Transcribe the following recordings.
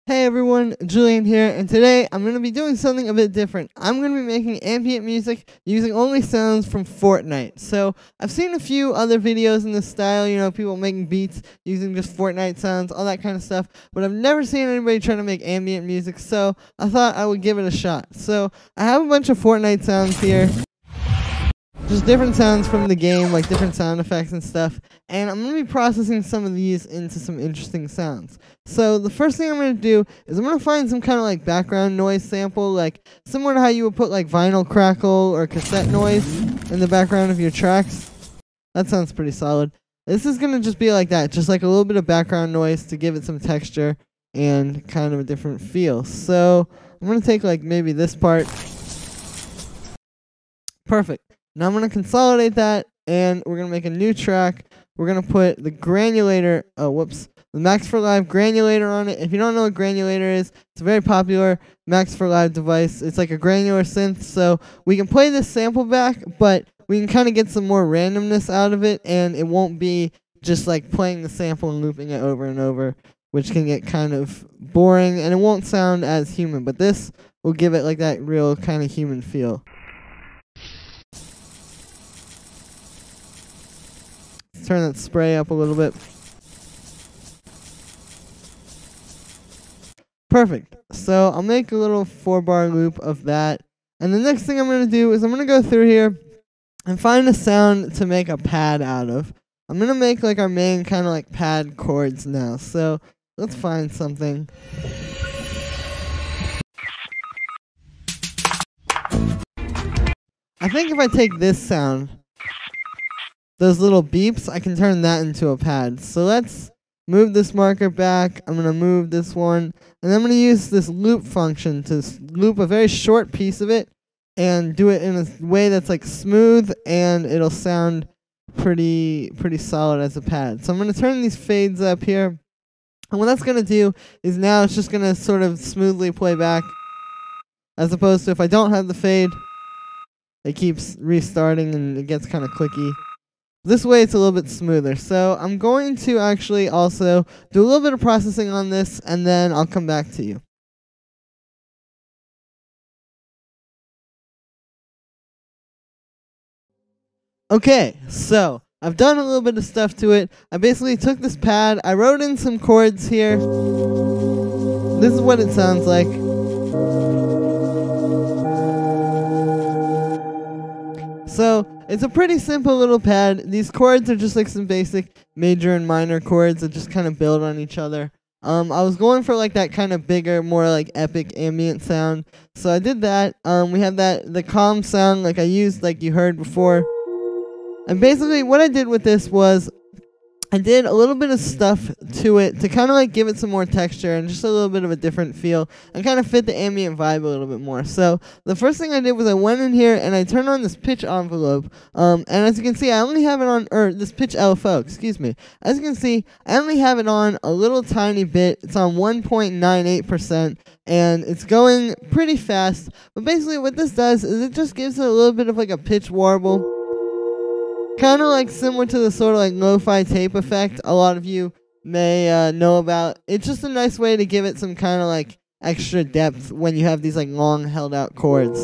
Hey everyone, Julian here, and today I'm going to be doing something a bit different. I'm going to be making ambient music using only sounds from FORTNITE. So, I've seen a few other videos in this style, people making beats using just FORTNITE sounds, all that kind of stuff, but I've never seen anybody trying to make ambient music, so I thought I would give it a shot. So, I have a bunch of FORTNITE sounds here. Just different sounds from the game, like different sound effects and stuff. And I'm going to be processing some of these into some interesting sounds. So the first thing I'm going to do is I'm going to find some kind of like background noise sample, like similar to how you would put like vinyl crackle or cassette noise in the background of your tracks. That sounds pretty solid. This is going to just be like that, just like a little bit of background noise to give it some texture and kind of a different feel. So I'm going to take like maybe this part. Perfect. Now I'm going to consolidate that, and we're going to make a new track. We're going to put the granulator, the Max for Live granulator on it. If you don't know what granulator is, it's a very popular Max for Live device. It's like a granular synth, so we can play this sample back, but we can kind of get some more randomness out of it, and it won't be just like playing the sample and looping it over and over, which can get kind of boring, and it won't sound as human, but this will give it like that real kind of human feel. Turn that spray up a little bit. Perfect. So I'll make a little 4-bar loop of that. And the next thing I'm going to do is I'm going to go through here and find a sound to make a pad out of. I'm going to make like our main kind of like pad chords now. So let's find something. I think if I take this sound, those little beeps, I can turn that into a pad. So let's move this marker back. I'm going to move this one. And I'm going to use this loop function to loop a very short piece of it and do it in a way that's like smooth, and it'll sound pretty solid as a pad. So I'm going to turn these fades up here. And what that's going to do is now it's just going to sort of smoothly play back, as opposed to if I don't have the fade, it keeps restarting and it gets kind of clicky. This way it's a little bit smoother. So I'm going to actually also do a little bit of processing on this, and then I'll come back to you. Okay, so I've done a little bit of stuff to it. I basically took this pad, I wrote in some chords here. This is what it sounds like. So it's a pretty simple little pad. These chords are just like some basic major and minor chords that just kind of build on each other. I was going for like that kind of bigger, more like epic ambient sound. So I did that. We have the calm sound like I used, like you heard before. And basically what I did with this was I did a little bit of stuff to it to kind of like give it some more texture and just a little bit of a different feel and kind of fit the ambient vibe a little bit more. So the first thing I did was I went in here and I turned on this pitch envelope. And as you can see, I only have it on, or this pitch LFO, excuse me. As you can see, I only have it on a little tiny bit. It's on 1.98%. And it's going pretty fast. But basically what this does is it just gives it a little bit of like a pitch warble. Kind of like similar to the sort of like lo-fi tape effect a lot of you may know about. It's just a nice way to give it some kind of like extra depth when you have these like long held out chords.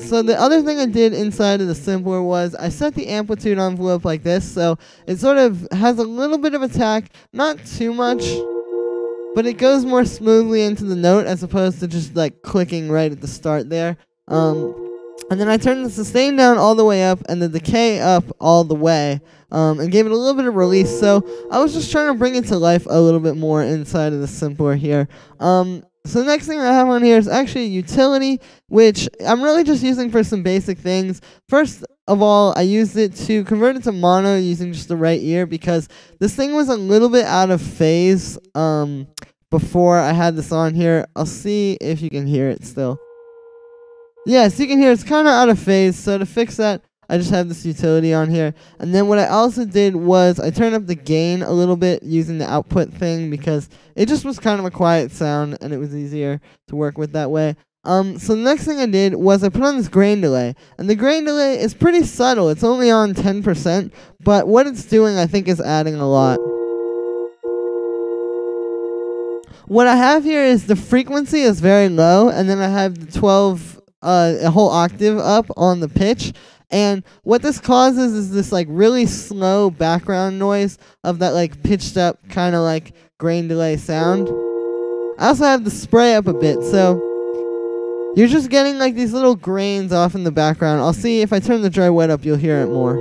So the other thing I did inside of the simpler was I set the amplitude envelope like this, so it sort of has a little bit of attack, not too much, but it goes more smoothly into the note as opposed to just like clicking right at the start there. And then I turned the sustain down all the way up and the decay up all the way, and gave it a little bit of release. So I was just trying to bring it to life a little bit more inside of the simpler here. So the next thing I have on here is actually a utility, which I'm really just using for some basic things. First of all, I used it to convert it to mono using just the right ear, because this thing was a little bit out of phase before I had this on here. I'll see if you can hear it still. Yes, you can hear it's kind of out of phase, so to fix that, I just have this utility on here. And then what I also did was I turned up the gain a little bit using the output thing, because it just was kind of a quiet sound and it was easier to work with that way. So the next thing I did was I put on this grain delay, and the grain delay is pretty subtle. It's only on 10%, but what it's doing I think is adding a lot. what I have here is the frequency is very low, and then I have the 12, a whole octave up on the pitch. And what this causes is this like really slow background noise of that like pitched up kind of like grain delay sound. I also have the spray up a bit, so you're just getting like these little grains off in the background. I'll see if I turn the dry wet up, you'll hear it more.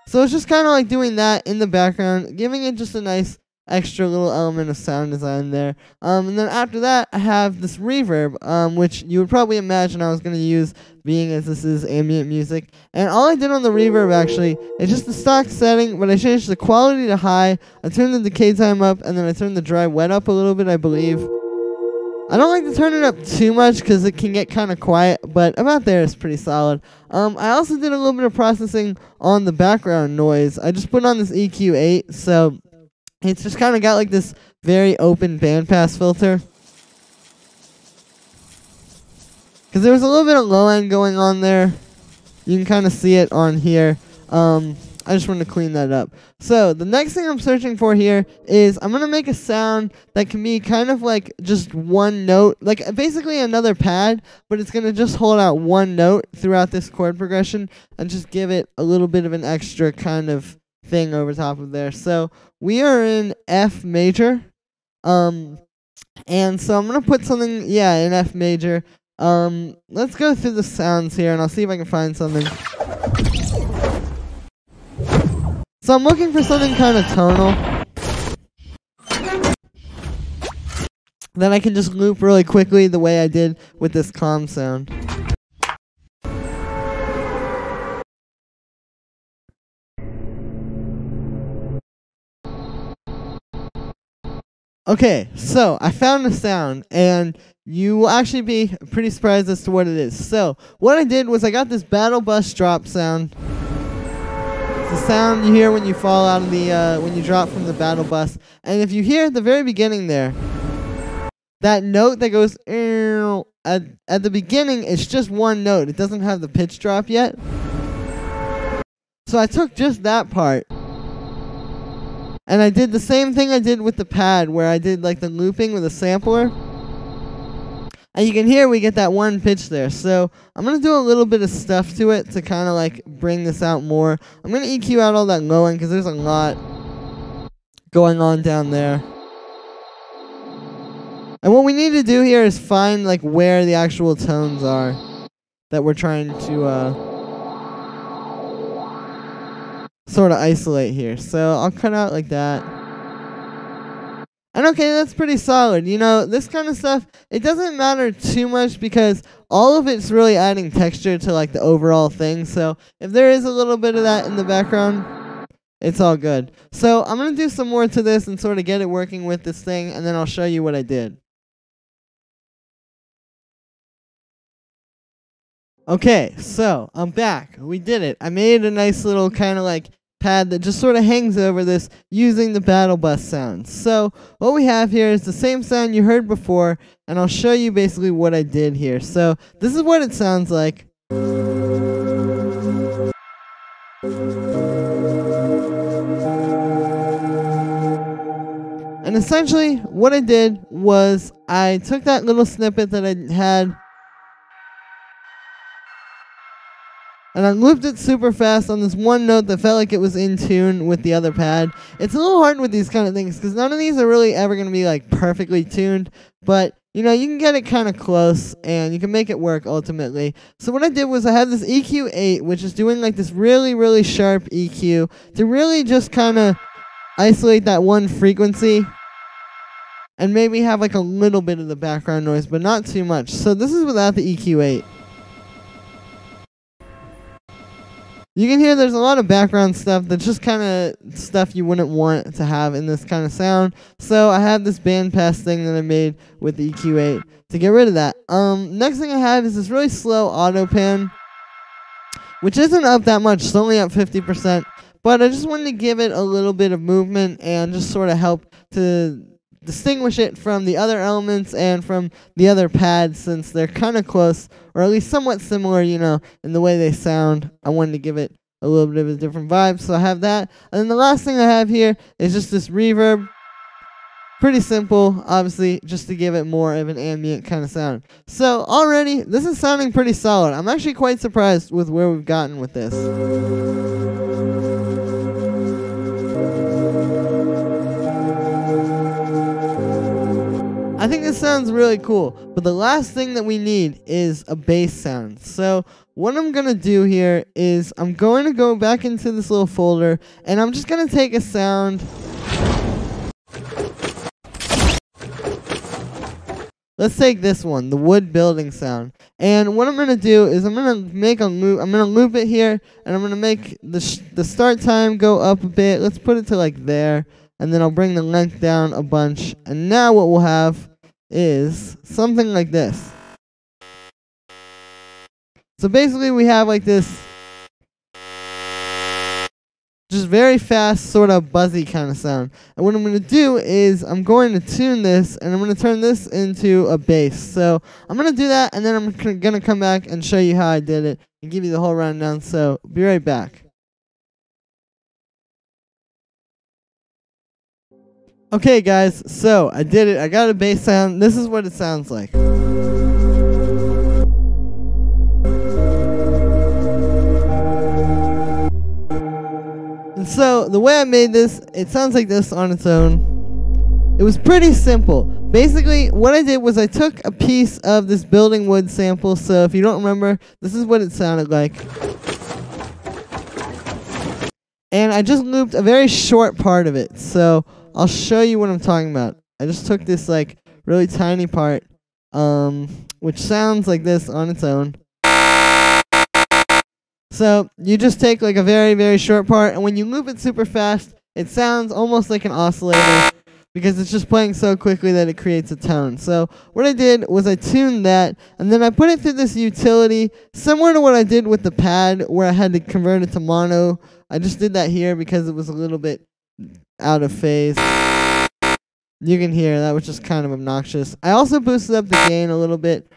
So it's just kind of like doing that in the background, giving it just a nice extra little element of sound design there. And then after that, I have this reverb, which you would probably imagine I was going to use, being as this is ambient music. And all I did on the reverb, actually, is just the stock setting, but I changed the quality to high, I turned the decay time up, and then I turned the dry wet up a little bit, I believe. I don't like to turn it up too much because it can get kind of quiet, but about there is pretty solid. I also did a little bit of processing on the background noise. I just put on this EQ8, so it's just kind of got like this very open bandpass filter. Because there was a little bit of low end going on there. You can kind of see it on here. I just want to clean that up. So the next thing I'm searching for here is I'm going to make a sound that can be kind of like just one note, like basically another pad, but it's going to just hold out one note throughout this chord progression and just give it a little bit of an extra kind of thing over top of there. So we are in F major. And so I'm going to put something, in F major. Let's go through the sounds here and I'll see if I can find something. So I'm looking for something kind of tonal that I can just loop really quickly the way I did with this calm sound. Okay, so I found a sound, and you will actually be pretty surprised as to what it is. So what I did was I got this battle bus drop sound. The sound you hear when you fall out of the, when you drop from the battle bus. And if you hear at the very beginning there, that note that goes, at the beginning, it's just one note. It doesn't have the pitch drop yet. So I took just that part, and I did the same thing I did with the pad, where I did like the looping with a sampler. And you can hear we get that one pitch there. So I'm going to do a little bit of stuff to it to kind of like bring this out more. I'm going to EQ out all that low end because there's a lot going on down there. And what we need to do here is find like where the actual tones are that we're trying to sort of isolate here. So I'll cut out like that. And okay, that's pretty solid. You know, this kind of stuff, it doesn't matter too much because all of it's really adding texture to like the overall thing. So if there is a little bit of that in the background, it's all good. So I'm going to do some more to this and sort of get it working with this thing, and then I'll show you what I did. Okay, so I'm back. We did it. I made a nice little kind of like pad that just sort of hangs over this using the battle bus sound. So what we have here is the same sound you heard before, and I'll show you basically what I did here. So this is what it sounds like. And essentially what I did was I took that little snippet that I had and I looped it super fast on this one note that felt like it was in tune with the other pad. It's a little hard with these kind of things because none of these are really ever going to be like perfectly tuned. But, you know, you can get it kind of close and you can make it work ultimately. So what I did was I had this EQ8, which is doing like this really, really sharp EQ to really just kind of isolate that one frequency and maybe have like a little bit of the background noise, but not too much. So this is without the EQ8. You can hear there's a lot of background stuff that's just kind of stuff you wouldn't want to have in this kind of sound. So I have this bandpass thing that I made with the EQ8 to get rid of that. Next thing I have is this really slow auto pan, which isn't up that much. It's only up 50%. But I just wanted to give it a little bit of movement and just sort of help to distinguish it from the other elements and from the other pads, since they're kind of close, or at least somewhat similar, you know, in the way they sound. I wanted to give it a little bit of a different vibe. So I have that. And then the last thing I have here is just this reverb. Pretty simple, obviously, just to give it more of an ambient kind of sound. So already, this is sounding pretty solid. I'm actually quite surprised with where we've gotten with this. I think this sounds really cool, but the last thing that we need is a bass sound. So what I'm going to do here is I'm going to go back into this little folder, and I'm just going to take a sound. Let's take this one, the wood building sound. And what I'm going to do is I'm going to make a loop. I'm going to loop it here, and I'm going to make the start time go up a bit. Let's put it to like there, and then I'll bring the length down a bunch. And now what we'll have is something like this. So basically we have like this just very fast, sort of buzzy kind of sound. And what I'm going to do is I'm going to tune this, and I'm going to turn this into a bass. So I'm going to do that, and then I'm going to come back and show you how I did it and give you the whole rundown. So be right back. Okay, guys, so I did it. I got a bass sound. This is what it sounds like. And so the way I made this, it sounds like this on its own. It was pretty simple. Basically, what I did was I took a piece of this building wood sample. So if you don't remember, this is what it sounded like. And I just looped a very short part of it. So I'll show you what I'm talking about. I just took this like really tiny part, which sounds like this on its own. So you just take like a very, very short part, and when you loop it super fast, it sounds almost like an oscillator because it's just playing so quickly that it creates a tone. So what I did was I tuned that, and then I put it through this utility, similar to what I did with the pad where I had to convert it to mono. I just did that here because it was a little bit out of phase. You can hear that was just kind of obnoxious. I also boosted up the gain a little bit,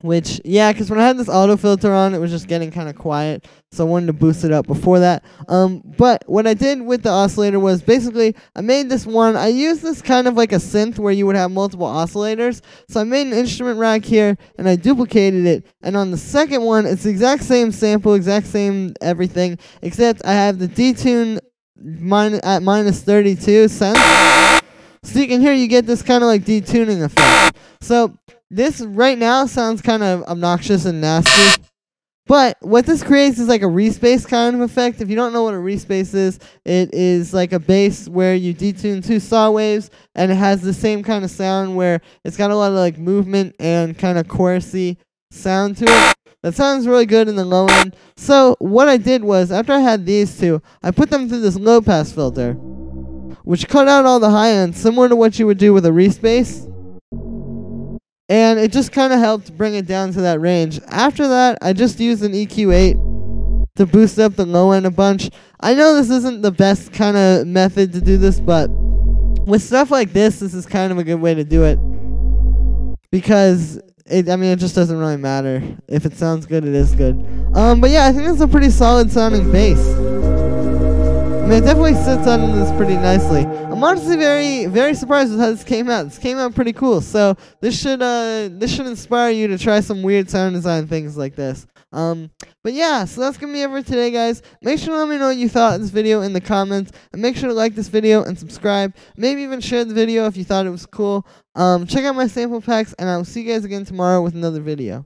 which, yeah, because when I had this auto filter on, it was just getting kind of quiet, so I wanted to boost it up before that. But what I did with the oscillator was basically I made this one. I used this kind of like a synth where you would have multiple oscillators. So I made an instrument rack here, and I duplicated it. And on the second one, it's the exact same sample, exact same everything, except I have the detune at minus 32 cents. So you can hear you get this kind of like detuning effect. So this right now sounds kind of obnoxious and nasty. But what this creates is like a respace kind of effect. If you don't know what a respace is, it is like a bass where you detune two saw waves, and it has the same kind of sound where it's got a lot of like movement and kind of chorusy sound to it. That sounds really good in the low end. So what I did was, after I had these two, I put them through this low pass filter, which cut out all the high end, similar to what you would do with a respace. And it just kind of helped bring it down to that range. After that, I just used an EQ8 to boost up the low end a bunch. I know this isn't the best kind of method to do this, but with stuff like this is kind of a good way to do it. Because, it just doesn't really matter. If it sounds good, it is good. But yeah, I think it's a pretty solid sounding bass. It definitely sits on this pretty nicely. I'm honestly very, very surprised with how this came out. This came out pretty cool. So this should inspire you to try some weird sound design things like this. But yeah, so that's gonna be it for today, guys. Make sure to let me know what you thought of this video in the comments, and make sure to like this video and subscribe. Maybe even share the video if you thought it was cool. Check out my sample packs, and I will see you guys again tomorrow with another video.